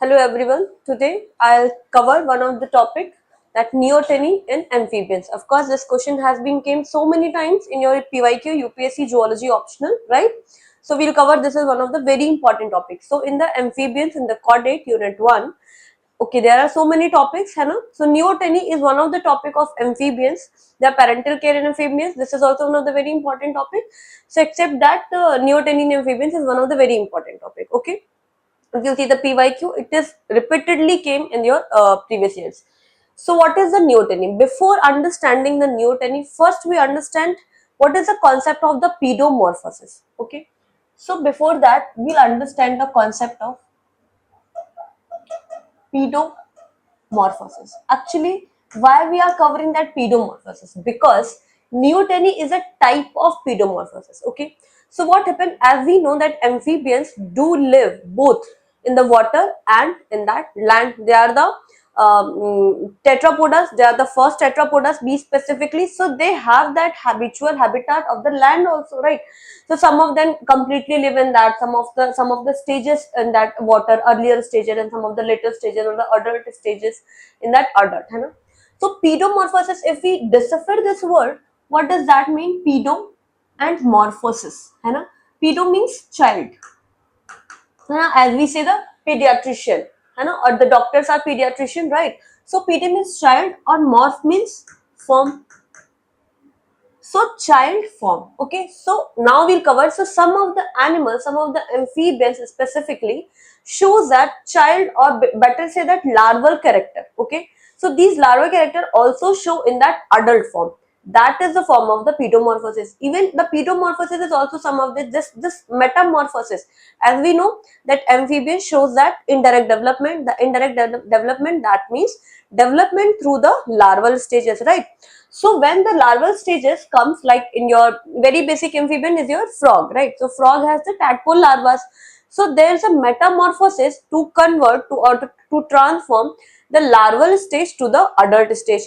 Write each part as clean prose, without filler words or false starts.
Hello everyone. Today I'll cover one of the topic that neoteny in amphibians. Of course, this question has been came so many times in your PYQ UPSC zoology optional, right? So we'll cover this as one of the very important topics. So in the amphibians in the Chordate unit 1, okay, there are so many topics, है ना? So neoteny is one of the topic of amphibians. The parental care in amphibians. This is also one of the very important topic. So except that neoteny in amphibians is one of the very important topic. Okay. If you see the PYQ, it is repeatedly came in your previous years. So what is the neoteny? Before understanding the neoteny, first we understand what is the concept of the pedomorphosis. Okay. So before that, we'll understand the concept of pedomorphosis. Actually, why we are covering that pedomorphosis? Because neoteny is a type of pedomorphosis. Okay. So what happened? As we know that amphibians do live both in the water and in that land. They are the tetrapodas. They are the first tetrapodas, be specifically. So they have that habitual habitat of the land also, right? So some of them completely live in that. Some of the stages in that water, earlier stages, and some of the later stages or the adult stages in that adult. है ना? So pedomorphosis. If we decipher this word, what does that mean? Pedo and morphosis. है ना? Pedo means child. As we say the pediatrician, or the doctors are pediatrician, right? So pedi means child or morph means form. So child form. Okay, so now we'll cover. So some of the animals, some of the amphibians specifically shows that child, or better say that larval character. Okay, so these larval character also show in that adult form. That is the form of the pedomorphosis. Even the pedomorphosis is also some of this metamorphosis. As we know that amphibian shows that indirect development. The indirect development, that means development through the larval stages, right? So when the larval stages comes, like in your very basic amphibian is your frog, right? So frog has the tadpole larvas. So there's a metamorphosis to convert to transform the larval stage to the adult stage.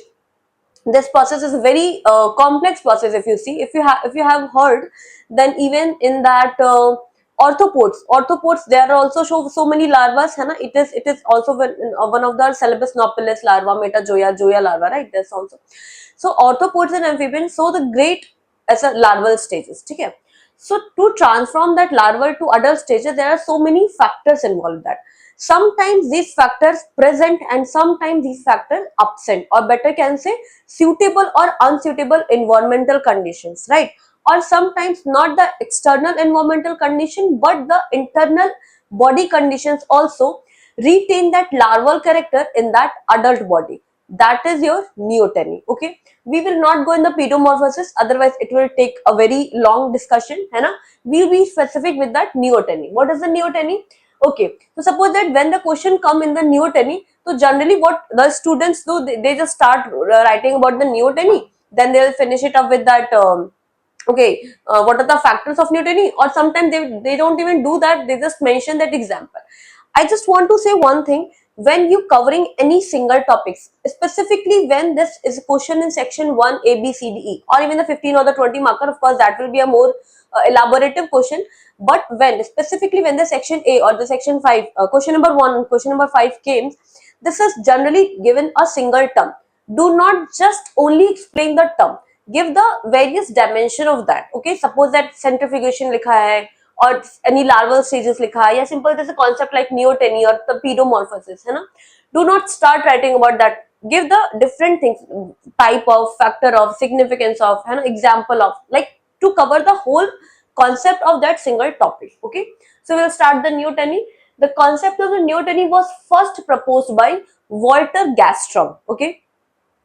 This process is a very complex process. If you see, if you have heard, then even in that orthopods there are also so many larvas, है ना? It is also one of the Celebes nauplius larva, metajoya larva, right? There's also, so orthopods and amphibians show the great as a larval stages. Okay, so to transform that larval to adult stages, there are so many factors involved that sometimes these factors present and sometimes these factors absent, or better can say suitable or unsuitable environmental conditions, right? Or sometimes not the external environmental condition but the internal body conditions also retain that larval character in that adult body. That is your neoteny. Okay, we will not go in the pedomorphosis, otherwise it will take a very long discussion, है ना? We'll be specific with that neoteny. What is the neoteny? Okay, so suppose that when the question come in the neoteny, so generally what the students do, they just start writing about the neoteny, then they will finish it up with that okay, what are the factors of neoteny, or sometimes they don't even do that, they just mention that example. I just want to say one thing. When you covering any single topics, specifically when this is a question in section 1 A B C D E, or even the 15 or the 20 marker, of course that will be a more elaborative question. But when specifically when the section A or the section 5 question number 1 and question number 5 came, this is generally given a single term. Do not just only explain the term, give the various dimension of that. Okay, suppose that centrifugation likha hai, or any larval stages likha hai, या simple there's a concept like neoteny or the pedomorphosis, है ना? Do not start writing about that. Give the different things, type of, factor of, significance of, है ना, example of, like to cover the whole concept of that single topic. Okay, so we'll start the neoteny. The concept of the neoteny was first proposed by Walter Gastrom. Okay,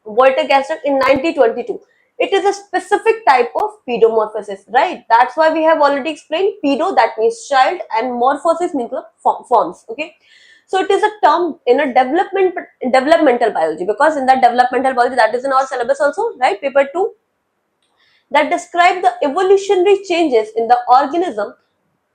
Walter Gastrom in 1922. It is a specific type of pedomorphosis, right? That's why we have already explained pedo, that means child, and morphosis means the forms. Okay, so it is a term in a developmental biology, because in that developmental biology, that is in our syllabus also, right? Paper 2, that describe the evolutionary changes in the organism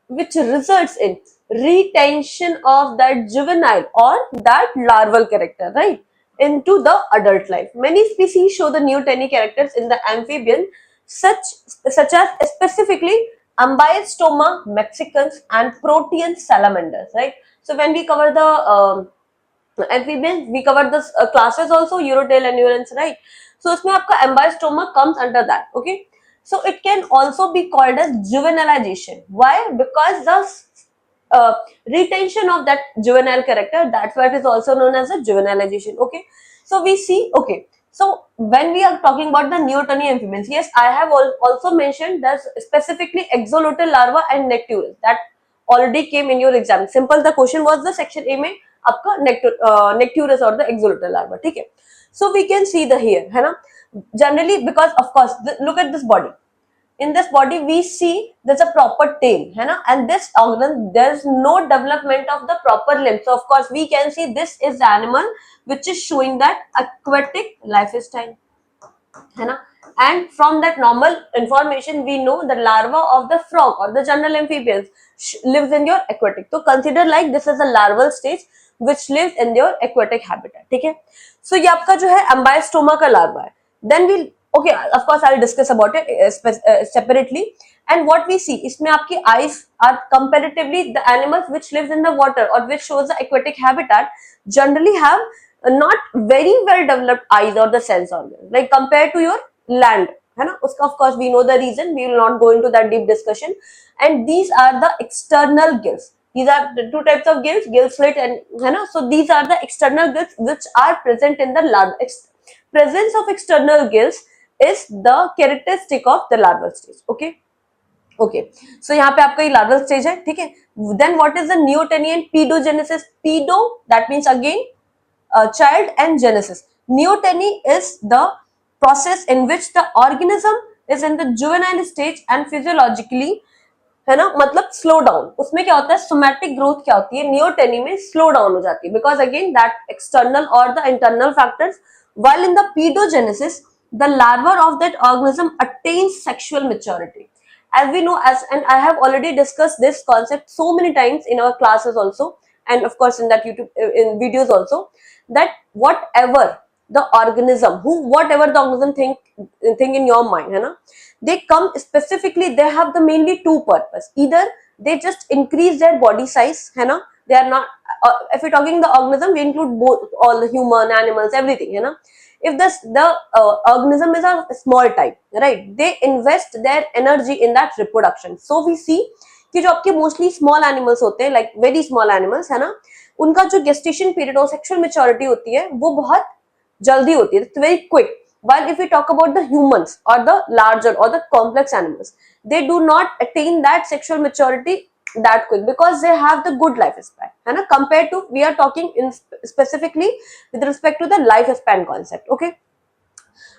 which results in retention of that juvenile or that larval character, right, into the adult life. Many species show the neoteny characters in the amphibian, such as specifically Ambystoma mexicans and protean salamanders, right? So when we cover the amphibians, we cover the classes also, Urodale and Urans, right? So उसमें आपका ambystoma comes under that, okay? So it can also be called as juvenilization. Why? Because the uh, retention of that juvenile character, that's why it is also known as a juvenilization, okay? So we see, okay, so when we are talking about the neoteny amphibians, yes, I have also mentioned that specifically axolotl larva and necturus, that already came in your exam. Simple, the question was the section A में आपका necturus or the axolotl larva, ठीक है? So we can see the here, है ना? Generally, because of course, look at this body. In this body we see there's a proper tail, है ना? And this organ, there's no development of the proper limb. So of course we can see this is the animal which is showing that aquatic lifestyle, है ना? And from that normal information we know the larva of the frog or the general amphibians lives in your aquatic. So consider like this is a larval stage which lives in your aquatic habitat, ठीक है? So ये आपका जो है ambystoma का larva है. Then we'll, okay, of course I'll discuss about it separately. And what we see, इसमें आपकी eyes are comparatively the animals which lives in the water or which shows the aquatic habitat generally have not very well developed eyes or the sense organs, like compared to your land, है ना? उसका of course we know the reason, we will not go into that deep discussion. And these are the external gills. These are the two types of gills, gill slit and, है ना? So these are the external gills which are present in the larva. Presence of external gills is the characteristic of the larval stage, okay? Okay, so यहाँ पे आपका ये larval stage है, ठीक है? Then what is the neoteny and paedogenesis? Paedo, that means again child, and genesis. Neoteny is the process in which the organism is in the juvenile stage and physiologically, है ना, मतलब slow down. उसमें क्या होता है, somatic growth क्या होती है नियोटेनी में, स्लो डाउन हो जाती है बिकॉज अगेन दैट एक्सटर्नल और the internal factors. while in the pedogenesis the larva of that organism attains sexual maturity. As we know, as and I have already discussed this concept so many times in our classes also, and of course in that YouTube in videos also, that whatever the organism, whatever the organism think in your mind, है ना, they come specifically, they have the mainly two purpose. Either they just increase their body size, है ना, they are not if we're talking the organism, we include both, all the human, animals, everything, है ना. If the organism is a small type, right, they invest their energy in that reproduction. So we see कि जो आपके mostly small animals होते हैं, like very small animals, है ना, उनका जो गेस्टेशन पीरियड और सेक्सुअल मेच्योरिटी होती है वो बहुत जल्दी होती है, it's very quick. While if we talk about the humans or the larger or the complex animals, they do not attain that sexual maturity that quick because they have the good lifespan, है ना, compared to we are talking in specifically with respect to the lifespan concept, okay?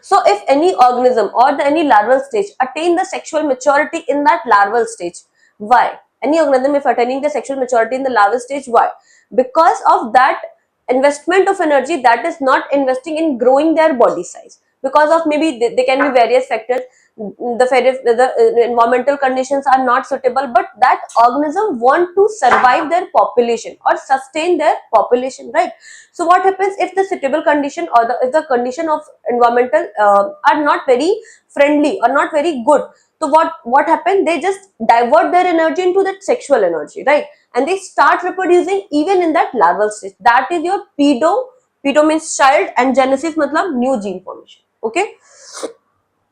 So if any organism or any larval stage attain the sexual maturity in that larval stage, why? Any organism if attaining the sexual maturity in the larval stage, why? Because of that investment of energy that is not investing in growing their body size, because of maybe they can be various factors. The environmental conditions are not suitable, but that organism want to survive their population or sustain their population, right? So what happens if the suitable condition or if the condition of environmental are not very friendly or not very good, so what happened, they just divert their energy into that sexual energy, right? And they start reproducing even in that larval stage. That is your pedo means child, and genesis matlab new gene formation, okay?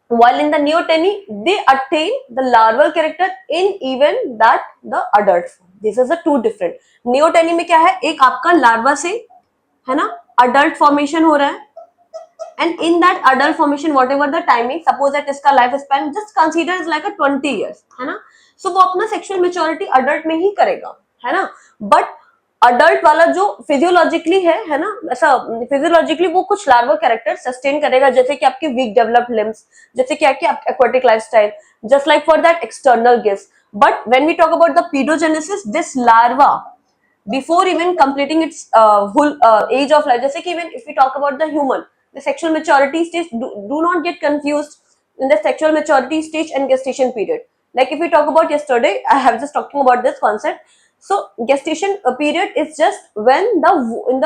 While in the neoteny they attain the larval character in even that the adult form. This is a two different. neoteny में क्या है, एक आपका larva से, है ना, adult formation हो रहा है, and in that adult formation whatever the timing, suppose that इसका life span just consider is like a 20 years, है ना, so वो अपना sexual maturity adult में ही करेगा, है ना. but अडल्ट वाला जो फिजियोलॉजिकली है ना, ऐसा फिजियोलॉजिकली वो कुछ लार्वा कैरेक्टर सस्टेन करेगा, जैसे कि आपके वीक डेवलप्ड लिम्स, जैसे कि आपके aquatic lifestyle, just like for that external gifts. But when we talk about the paedogenesis, this larva before even completing its whole age of life, जैसे कि even if we talk about the human, the sexual maturity stage, do not get confused in the sexual maturity stage and gestation period. Like if we talk about yesterday, I have just talking about this concept. So gestation period is just when in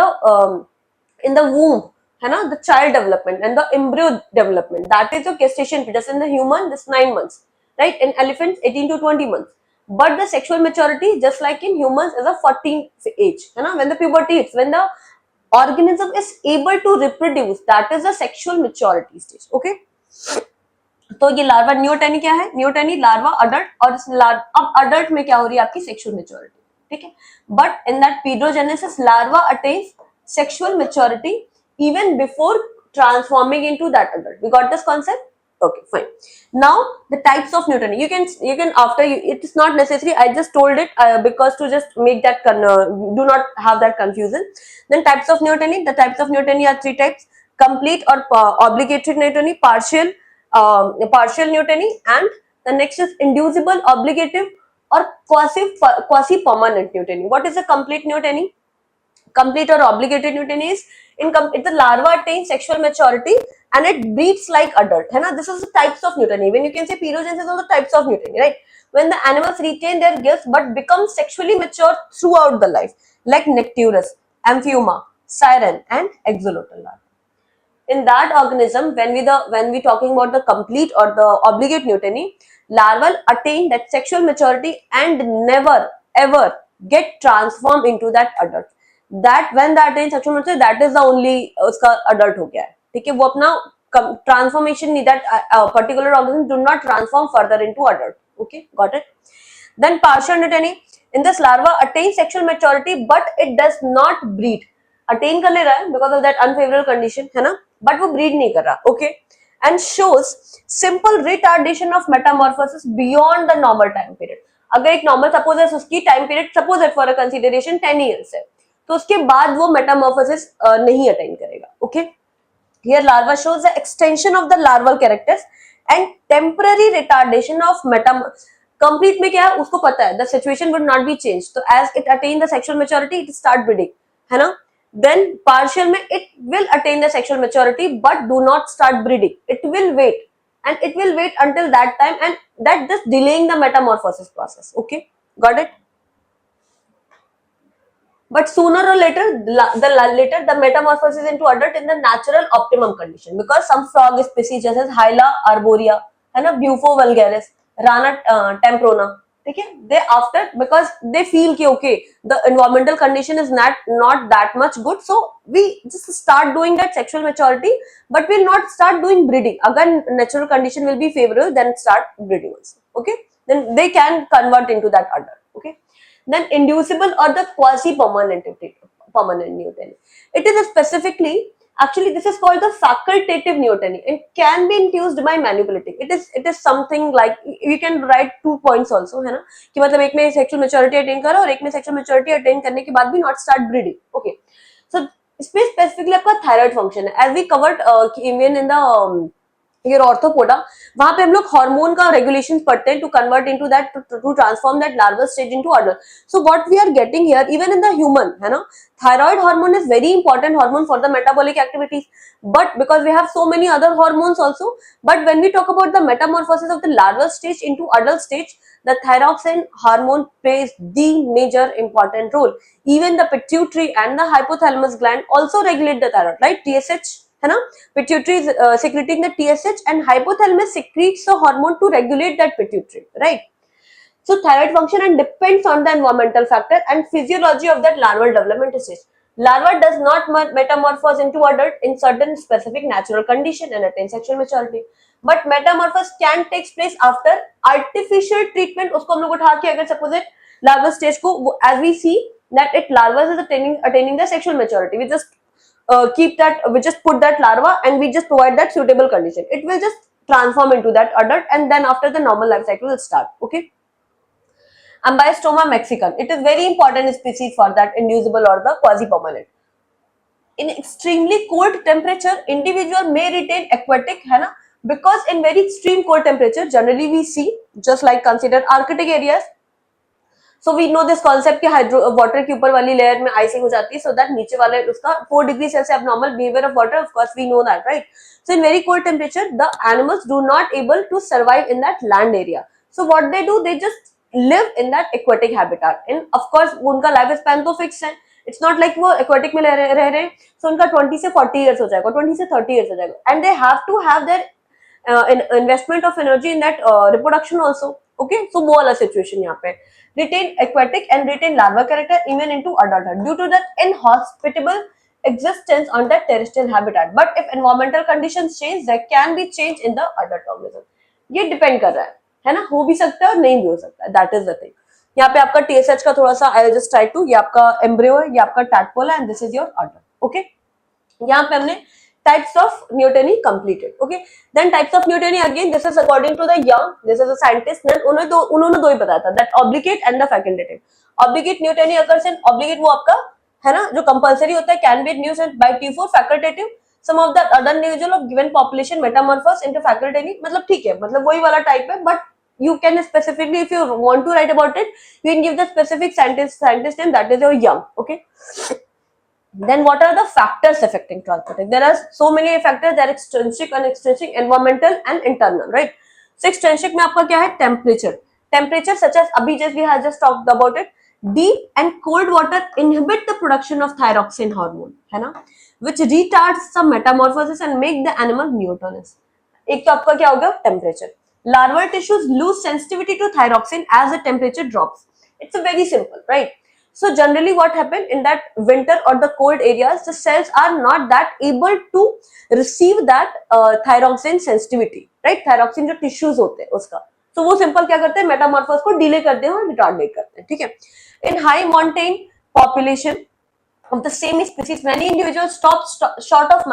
the womb, है ना, the child development and the embryo development, that is your gestation period. Just in the human, this 9 months, right? In elephants 18 to 20 months, but the sexual maturity just like in humans is a 14 age, है ना? When the puberty hits, when the organism is able to reproduce, that is the sexual maturity stage. Okay, तो ये larva neoteny क्या है? Neoteny larva adult, और अब adult में क्या हो रही है आपकी सेक्सुअल मेच्योरिटी, ठीक है? But in that paedogenesis larva attains sexual maturity even before transforming into that adult. We got this concept? Okay, fine. Now the types of neoteny. You can after you. It is not necessary. I just told it because to just make that do not have that confusion. Then types of neoteny. The types of neoteny are three types: complete or obligatory neoteny, partial neoteny, and the next is inducible, obligative, or quasi permanent neoteny. What is a complete neoteny? Complete or obligated neoteny is if the larva attains sexual maturity and it breeds like adult, है ना? This is the types of neoteny. When you can say perogenesis are the types of neoteny, right? When the animals retain their gifts but become sexually mature throughout the life, like Necturus, Amphiuma, Siren, and Axolotl larva. In that organism, when we talking about the complete or the obligate neoteny, larval attain that sexual maturity and never ever get transformed into that adult. That when that attain sexual maturity, that is the only उसका adult हो गया है, ठीक है? वो अपना transformation नहीं, that particular organism do not transform further into adult. Okay, got it? Then partial neoteny. In this larva attains sexual maturity but it does not breed. Attain कर ले रहा है because of that unfavorable condition, है ना? But वो breed नहीं कर रहा. Okay, and shows simple retardation of metamorphosis beyond the normal time period. अगर एक normal suppose उसकी time period suppose for a consideration 10 years है, तो उसके बाद वो मेटामॉर्फोसिस नहीं अटेन करेगा. Okay, here larva shows the extension of the larval characters and temporary retardation of complete में क्या है उसको पता है, the situation would not be change, तो as it attain the sexual maturity it start breeding, है ना? देन पार्शियल में it will attain the sexual maturity but do not start breeding, it will wait and it will wait until that time, and that just delaying the metamorphosis process. Okay, got it? But sooner or later, the metamorphosis into adult in the natural optimum condition, because some frog species such as Hyla arborea, है ना, Bufo vulgaris, Rana temprona, ठीक है? They after, because they feel कि okay, the environmental condition is not that much good, so we just start doing that sexual maturity, but will not start doing breeding. अगर natural condition will be favorable, then start breeding also. Okay, then they can convert into that adult. Okay. Then inducible or the quasi-permanent neoteny. It is specifically, actually this is called the facultative neoteny. It can be induced by manipulating. It is something like, you can write 2 points also, है ना, कि मतलब एक में sexual maturity attain करो और एक में sexual maturity attain करने के बाद भी not start breeding. Okay, so इसमें specifically आपका thyroid function है, as we covered even in the ये ऑर्थोपोडा, वहां पे हम लोग हार्मोन का रेगुलेशन पढ़ते हैं to convert into that, to transform that larval stage into adult. So what we are getting here, even in the human, है ना, thyroid hormone is very important hormone for the metabolic activities, but because we have so many other hormones also, but when we talk about the metamorphosis of the larval stage into adult stage, the thyroxine hormone plays the major important role. Even the pituitary and the hypothalamus gland also regulate the thyroid, right? TSH, है ना, pituitary is secreting the TSH and hypothalamus secretes the hormone to regulate that pituitary, right? So thyroid function and depends on the environmental factor and physiology of that larval development stage. Larva does not metamorphose into adult in certain specific natural condition and attain sexual maturity, but metamorphosis can take place after artificial treatment. उसको हम लोग उठा के अगर suppose it larval stage को, as we see that it larva is attaining the sexual maturity, we just we just put that larva and we just provide that suitable condition, it will just transform into that adult, and then after the normal life cycle will start. Okay, Ambiostoma mexicana, it is very important species for that inducible or the quasi-permanent. In extremely cold temperature, individual may retain aquatic, है ना, because in very extreme cold temperature, generally we see, just like consider Arctic areas, so we know this concept कि hydro water के ऊपर वाली layer में icing हो जाती है, so that नीचे वाले उसका 4 degree Celsius abnormal behavior of water, of course we know that, right? So in very cold temperature, the animals do not able to survive in that land area, so what they do, they just live in that aquatic habitat, and of course उनका life span तो fix है, it's not like वो aquatic में रह रहे हैं, so उनका 20 से 40 years हो जाएगा, 20 से 30 years हो जाएगा, and they have to have their investment of energy in that reproduction also. Okay, so वो वाला सिचुएशन यहाँ पे. Retain aquatic and retain larva character even into adulthood due to that inhospitable existence on that terrestrial habitat, but if environmental conditions change there can be change in the adult organism. ये depend कर रहा है ना, हो भी सकता है और नहीं भी हो सकता है, दैट इज द थिंग. यहाँ पे आपका TSH का थोड़ा सा आई जस्ट ट्राई टू, ये आपका एम्ब्रियो है, ये आपका टैडपोल है and this is your adult. Okay, यहाँ पे हमने types of neoteny completed. Okay, then types of neoteny again this is according to the Young, this is a scientist. Then उन्होंने दो ही बताया था, that obligate and the facultative. Obligate neoteny occurs in obligate, वो आपका है ना जो compulsory होता है, can be used by T4. facultative, some of the other individual of given population metamorphose into facultative. मतलब ठीक है, मतलब वही वाला टाइप है, but you can specifically if you want to write about it you can give the specific scientist name, that is your Young. Okay, then what are the factors affecting transporting? There are so many factors, there are extrinsic and extrinsic, environmental and internal, right? So extrinsic में आपका क्या है, temperature. Temperature such as अभी just we have just talked about it, deep and cold water inhibit the production of thyroxine hormone, है ना, which retards the metamorphosis and make the animal neotonous. एक तो आपका क्या होगा, temperature. Larval tissues lose sensitivity to thyroxine as the temperature drops. It's a very simple, right? So generally what happen in that winter or the cold areas, the cells are not that able to receive that thyroxine sensitivity, right? Thyroxine जो tissues होते हैं उसका, so वो simple क्या करते हैं, metamorphosis को delay करते हैं और retardate करते हैं, ठीक है. In high mountain population of the same species, many individuals stop short of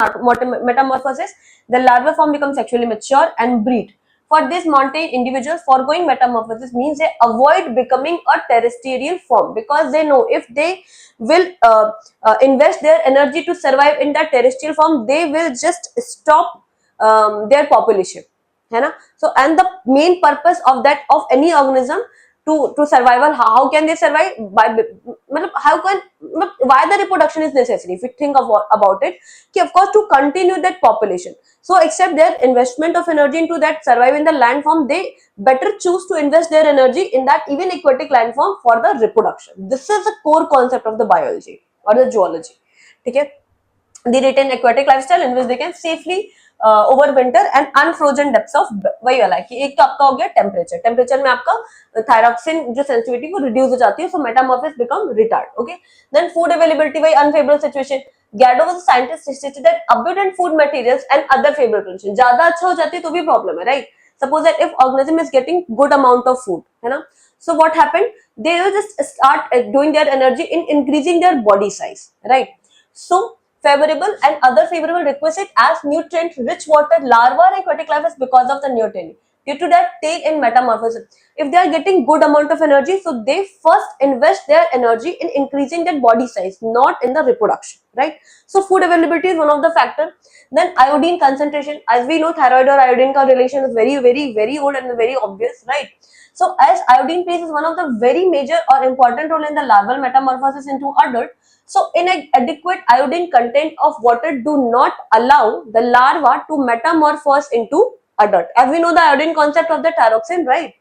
metamorphosis. The larval form becomes sexually mature and breed. For these mountain individuals, foregoing metamorphosis means they avoid becoming a terrestrial form because they know if they will invest their energy to survive in that terrestrial form, they will just stop their population, है ना. So and the main purpose of that of any organism to survival, how can they survive, by how can, why the reproduction is necessary if you think about it, कि of course to continue that population. So except their investment of energy into that survive in the land form, they better choose to invest their energy in that even aquatic land form for the reproduction. This is the core concept of the biology or the zoology, ठीक है. They retain aquatic lifestyle in which they can safely over winter and unfrozen depths of, वही वाला है कि एक तो आपका हो गया टेम्परेचर. टेम्परेचर में आपका थायरॉक्सिन जो सेंसिटिविटी वो रिड्यूस हो जाती है, so metamorphosis become retard. Okay, then food availability, वही unfavourable situation. Gaddo was a scientist stated that abundant food materials and other favorable conditions, ज्यादा अच्छा हो जाती है तो भी प्रॉब्लम है, right. Suppose that if organism is getting good amount of food, है ना, so what happened, they will just start doing their energy in increasing their body size, right. So favorable and other favorable requisite as nutrient rich water, larva and aquatic life is because of the neoteny. Due to that take in metamorphosis, if they are getting good amount of energy, so they first invest their energy in increasing their body size, not in the reproduction, right. So food availability is one of the factor. Then iodine concentration, as we know thyroid or iodine ka relation is very old and very obvious, right. So as iodine plays one of the very major or important role in the larval metamorphosis into adult, so inadequate iodine content of water do not allow the larva to metamorphose into adult, as we know the iodine concept of the thyroxine, right.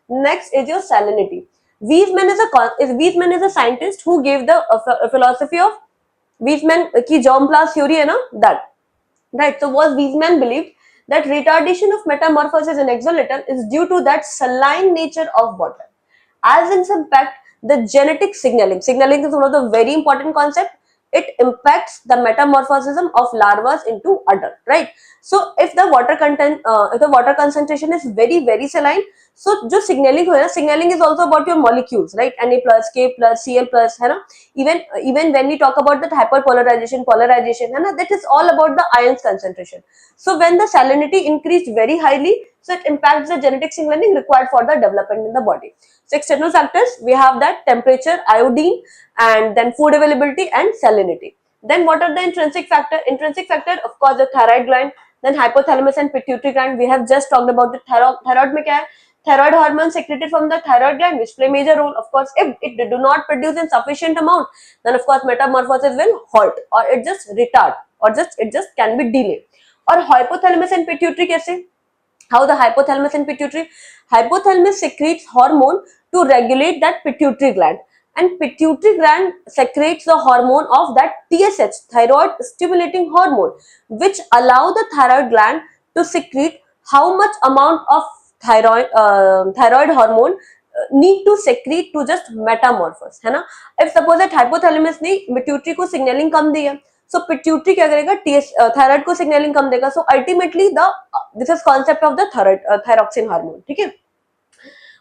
Next is your salinity. Weizmann is a scientist who gave the philosophy of Weizmann ki germplasm theory है ना, that, right. So was Weizmann believed that retardation of metamorphosis in axolotl is due to that saline nature of water, as in impact the genetic signaling. Signaling is one of the very important concept. It impacts the metamorphosis of larvae into adult, right. So if the water content if the water concentration is very saline, so जो signaling हो, signaling is also about your molecules, right. Na plus K plus Cl plus, है ना. Even when we talk about that hyperpolarization, polarization, है ना, that is all about the ions concentration. So when the salinity increased very highly, so it impacts the genetic signaling required for the development in the body. So external factors, we have that temperature, iodine, and then food availability and salinity. Then what are the intrinsic factor? Intrinsic factor, of course, the thyroid gland, then hypothalamus and pituitary gland. We have just talked about the thyroid में क्या है? Thyroid hormone secreted from the thyroid gland, which play major role. Of course, if it do not produce in sufficient amount, then of course metamorphosis will halt or it just retard or it just can be delayed. और hypothalamus and pituitary कैसे? How the hypothalamus and pituitary? Hypothalamus secretes hormone to regulate that pituitary gland, and pituitary gland secretes the hormone of that TSH, thyroid stimulating hormone, which allow the thyroid gland to secrete how much amount of thyroid hormone need to secrete to just metamorphose, है ना. If suppose that hypothalamus ने pituitary को signaling कम दी है, so pituitary क्या करेगा, thyroid को signaling कम देगा. So ultimately this is concept of the thyroxine hormone. ठीक है.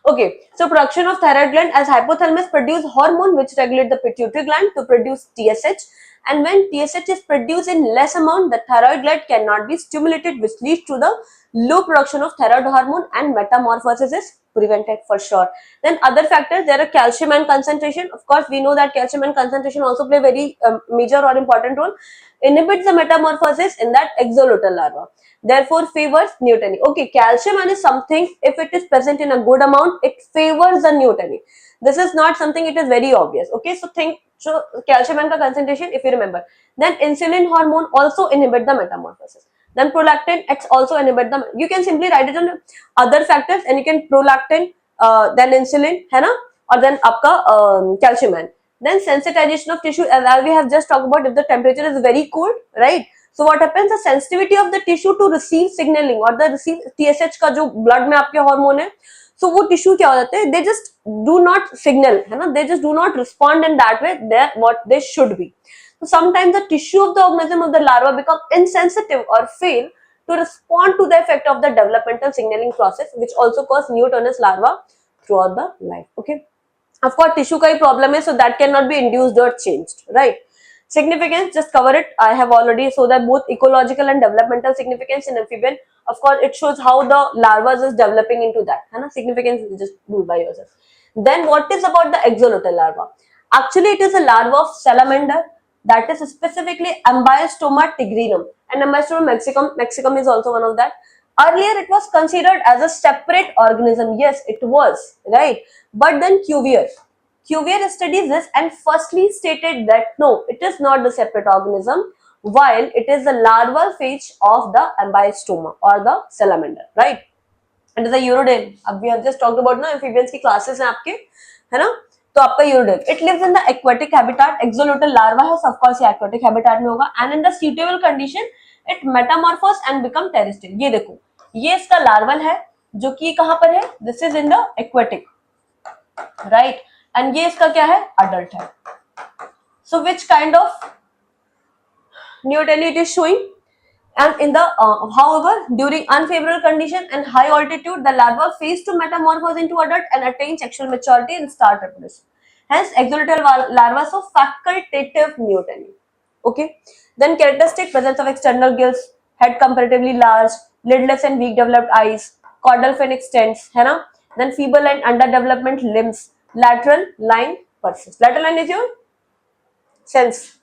Okay, so production of thyroid gland, as hypothalamus produce hormone which regulate the pituitary gland to produce TSH, and when TSH is produced in less amount, the thyroid gland cannot be stimulated, which leads to the low production of thyroid hormone and metamorphosis is prevented for sure. Then other factors, there are calcium and concentration. Of course, we know that calcium and concentration also play very major or important role. Inhibits the metamorphosis in that axolotl larva. Therefore favors neoteny. Okay, calcium is something, if it is present in a good amount, it favors the neoteny. This is not something, it is very obvious. Okay, so think, so calcium and concentration, if you remember. Then insulin hormone also inhibit the metamorphosis. Then prolactin, it's also inhibit the, you can simply write it on other factors and you can prolactin, then insulin, है ना, or then आपका calcium. Then sensitization of tissue, as we have just talked about, if the temperature is very cold, right? So what happens, the sensitivity of the tissue to receive signaling or the receive TSH का जो blood में आपके hormone है, so वो tissue क्या हो जाते हैं, they just do not signal, है ना, they just do not respond in that way that what they should be. So sometimes the tissue of the organism of the larva become insensitive or fail to respond to the effect of the developmental signaling process, which also cause neotenous larva throughout the life. Okay. Of course, tissue का ही problem है, so that cannot be induced or changed, right? Significance, just cover it. I have already, so that both ecological and developmental significance in amphibian. Of course, it shows how the larva is developing into that. है ना? Significance, just do by yourself. Then, what is about the axolotl larva? Actually, it is a larva of salamander, that is specifically Ambiostoma tigrinum, and Ambiostoma mexicum is also one of that. Earlier, it was considered as a separate organism. Yes, it was, right? But then Cuvier studies this and firstly stated that no, it is not the separate organism, while it is the larval phase of the Ambiostoma or the salamander, right? It is a Urodale. अब we have just talked about ना amphibians की classes हैं आपके, है ना? तो आपका Urodale. It lives in the aquatic habitat. Axolotl larva है, of course ये aquatic habitat में होगा. And in the suitable condition, it metamorphose and become terrestrial. ये देखो, ये इसका larval है, जो कि कहाँ पर है? This is in the aquatic, right? And ये इसका क्या है? Adult है. So which kind of neoteny it is showing? And in the however, during unfavorable condition and high altitude, the larva fails to metamorphose into adult and attain sexual maturity and start reproduction. Hence, axolotl larva so facultative neoteny. Okay. Then characteristic, presence of external gills, head comparatively large, lidless and weak developed eyes, caudal fin extends, है ना? Then feeble and underdevelopment limbs, lateral line persists. Lateral line is your sense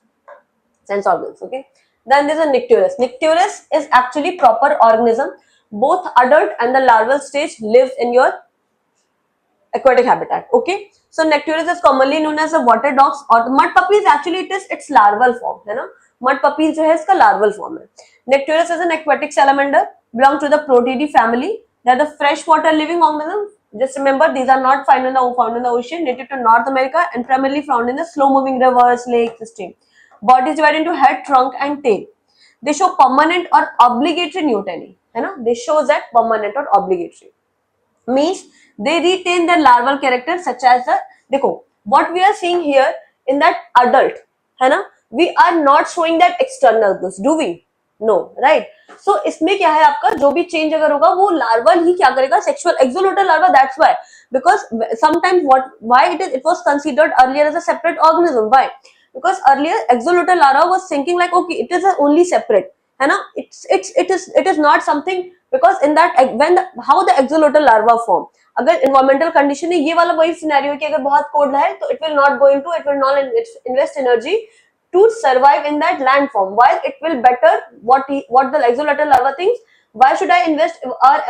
organs. Okay. Then there is a Nycteris. Nycteris is actually proper organism. Both adult and the larval stage lives in your aquatic habitat. Okay. So Nycteris is commonly known as the water dogs or the mud puppies. Actually, it is its larval form. है ना? Mud puppies जो है इसका larval form है. Nycteris is an aquatic salamander. Belong to the Protidae family. They are the freshwater living organisms. Just remember, these are not found in the ocean. Native to North America and primarily found in the slow-moving rivers, lakes, streams. Body is divided into head, trunk, and tail. They show permanent or obligatory neoteny. है ना? They show that permanent or obligatory. Means they retain their larval character such as the, देखो, what we are seeing here in that adult, है ना? We are not showing that external goods, do we? No, right? So इसमें क्या है आपका, जो भी change अगर होगा वो larval ही क्या करेगा, sexual axolotl larva. That's why, because sometimes why it was considered earlier as a separate organism. Why? Because earlier axolotl larva was thinking like, okay, it is only separate, है ना? It is not something, because in that how the axolotl larva form, अगर environmental condition है, ये वाला वही scenario है कि अगर बहुत cold है तो it will not invest energy to survive in that land form, while it will better what the axolotl larva thinks, why should I invest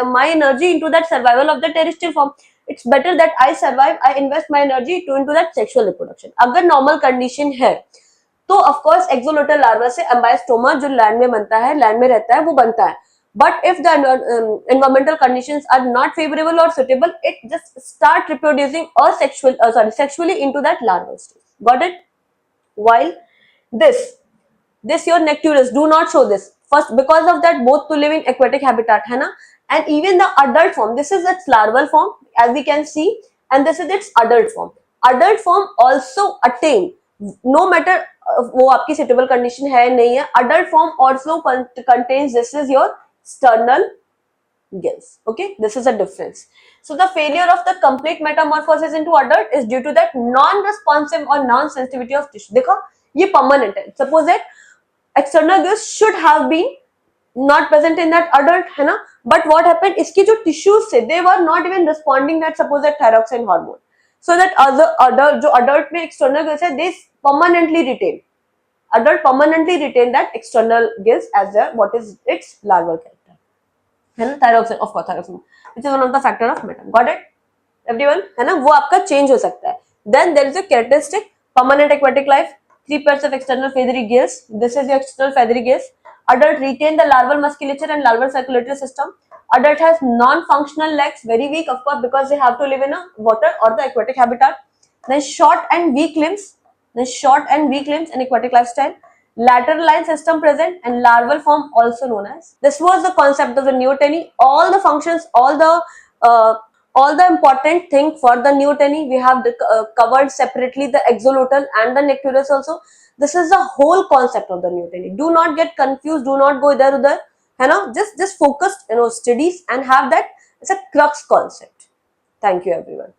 my energy into that survival of the terrestrial form? It's better that I survive, I invest my energy into that sexual reproduction. अगर normal condition है तो of course axolotl larva से Ambiostoma जो land में बनता है, land में रहता है, वो बनता है. But if the environmental conditions are not favorable or suitable, it just start reproducing or sexually into that larval stage. Got it? While this your Nycteris do not show this. First, because of that both to live in aquatic habitat है ना, and even the adult form, this is its larval form as we can see, and this is its adult form. Adult form also attain, no matter वो आपकी suitable condition है नहीं है, adult form also contains, this is your sternal gills. Okay, this is a difference. So the failure of the complete metamorphosis into adult is due to that non-responsive or non-sensitivity of tissue. देखो ये permanent है. Suppose that external gills should have been not present in that adult, है ना, but what happened, इसकी जो tissues थे, they were not even responding that suppose that thyroxine hormone, so that other adult, जो adult में external gills है, they permanently retain, adult permanently retain that external gills as their what is its larval character, है ना, thyroxine, of course thyroxine, which is one of the factor of metam. Got it everyone, है ना, वो आपका change हो सकता है. Then there is a characteristic permanent aquatic life, 3 pairs of external feathery gills, this is your external feathery gills. Adult retain the larval musculature and larval circulatory system. Adult has non-functional legs, very weak of course because they have to live in a water or the aquatic habitat. Then short and weak limbs, in aquatic lifestyle. Lateral line system present and larval form also known as. This was the concept of the neoteny. All the functions, all the important thing for the neoteny we have covered separately, the axolotl and the necturus also. This is the whole concept of the neoteny. Do not get confused, do not go idhar udhar, है ना, just focus, studies and have that as a crux concept. Thank you everyone.